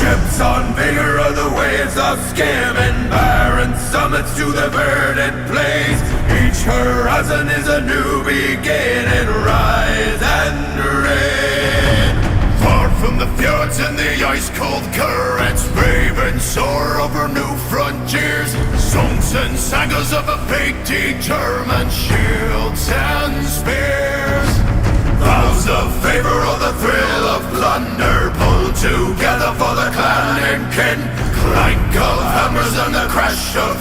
ships on vigor of the waves of skim, and barren summits to the verdant plains. Each horizon is a new beginning, rise and reign. Far from the fjords and the ice-cold currents, brave and soar over new frontiers. Songs and sagas of a fate determined, shields and spears. Vows of favor or the thrill of plunder, pulled together for the clan and kin. Clank of hammers and the crash of